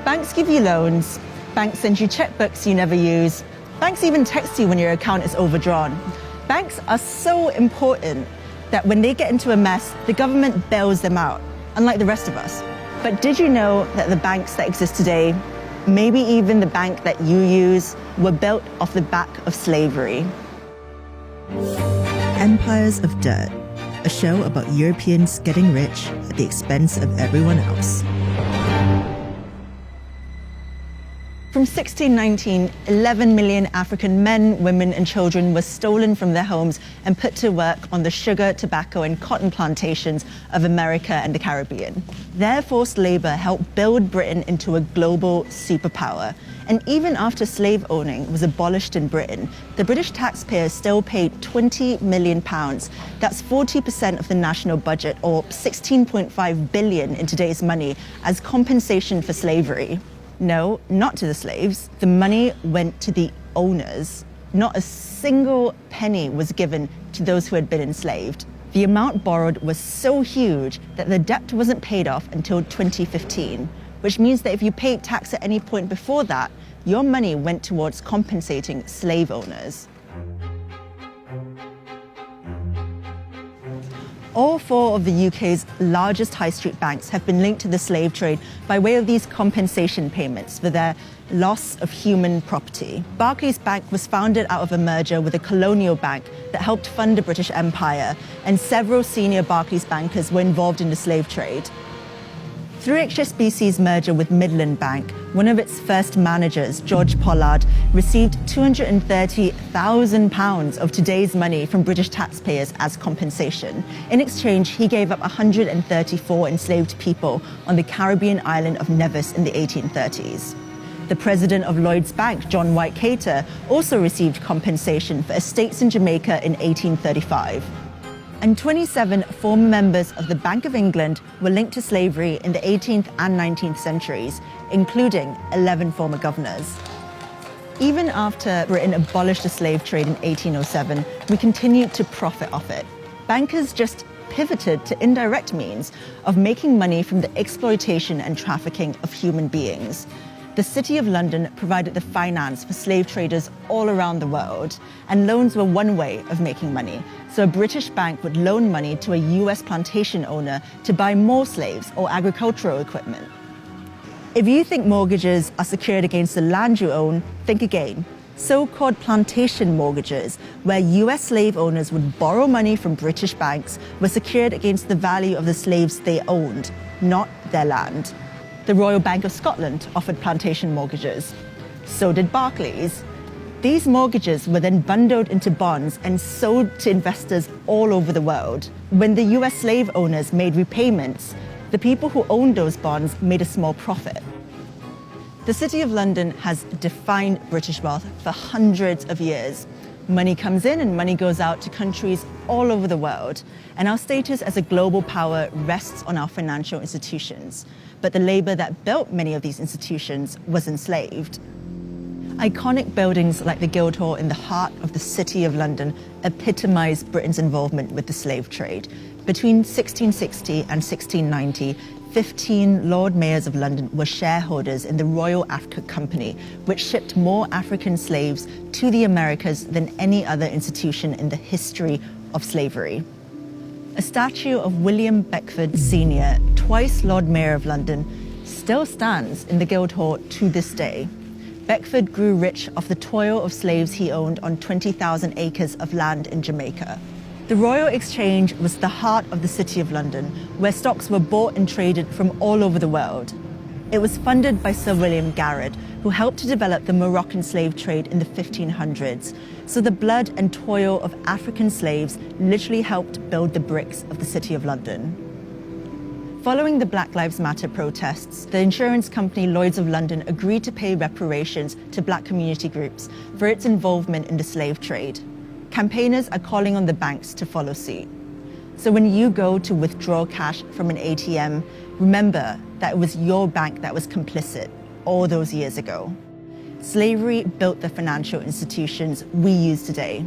Banks give you loans, banks send you checkbooks you never use, banks even text you when your account is overdrawn. Banks are so important that when they get into a mess, the government bails them out, unlike the rest of us. But did you know that the banks that exist today, maybe even the bank that you use, were built off the back of slavery? Empires of Dirt, a show about Europeans getting rich at the expense of everyone else. From 1619, 11 million African men, women, and children were stolen from their homes and put to work on the sugar, tobacco, and cotton plantations of America and the Caribbean. Their forced labor helped build Britain into a global superpower. And even after slave owning was abolished in Britain, the British taxpayers still paid £20 million. That's 40% of the national budget, or 16.5 billion in today's money, as compensation for slavery. No, not to the slaves. The money went to the owners. Not a single penny was given to those who had been enslaved. The amount borrowed was so huge that the debt wasn't paid off until 2015, which means that if you paid tax at any point before that, your money went towards compensating slave owners. All four of the UK's largest high street banks have been linked to the slave trade by way of these compensation payments for their loss of human property. Barclays Bank was founded out of a merger with a colonial bank that helped fund the British Empire, and several senior Barclays bankers were involved in the slave trade. Through HSBC's merger with Midland Bank, one of its first managers, George Pollard, received £230,000 of today's money from British taxpayers as compensation. In exchange, he gave up 134 enslaved people on the Caribbean island of Nevis in the 1830s. The president of Lloyds Bank, John White Cater, also received compensation for estates in Jamaica in 1835. And 27 former members of the Bank of England were linked to slavery in the 18th and 19th centuries, including 11 former governors. Even after Britain abolished the slave trade in 1807, we continued to profit off it. Bankers just pivoted to indirect means of making money from the exploitation and trafficking of human beings. The City of London provided the finance for slave traders all around the world, and loans were one way of making money. So a British bank would loan money to a US plantation owner to buy more slaves or agricultural equipment. If you think mortgages are secured against the land you own, think again. So-called plantation mortgages, where US slave owners would borrow money from British banks, were secured against the value of the slaves they owned, not their land. The Royal Bank of Scotland offered plantation mortgages. So did Barclays. These mortgages were then bundled into bonds and sold to investors all over the world. When the US slave owners made repayments, the people who owned those bonds made a small profit. The City of London has defined British wealth for hundreds of years. Money comes in and money goes out to countries all over the world, and our status as a global power rests on our financial institutions. But the labor that built many of these institutions was enslaved. Iconic buildings like the Guildhall in the heart of the City of London epitomise Britain's involvement with the slave trade. Between 1660 and 1690, 15 Lord Mayors of London were shareholders in the Royal Africa Company, which shipped more African slaves to the Americas than any other institution in the history of slavery. A statue of William Beckford Sr., twice Lord Mayor of London, still stands in the Guildhall to this day. Beckford grew rich off the toil of slaves he owned on 20,000 acres of land in Jamaica. The Royal Exchange was the heart of the City of London, where stocks were bought and traded from all over the world. It was funded by Sir William Garrard, who helped to develop the Moroccan slave trade in the 1500s. So the blood and toil of African slaves literally helped build the bricks of the City of London. Following the Black Lives Matter protests, the insurance company Lloyds of London agreed to pay reparations to black community groups for its involvement in the slave trade. Campaigners are calling on the banks to follow suit. So when you go to withdraw cash from an ATM, remember that it was your bank that was complicit all those years ago. Slavery built the financial institutions we use today.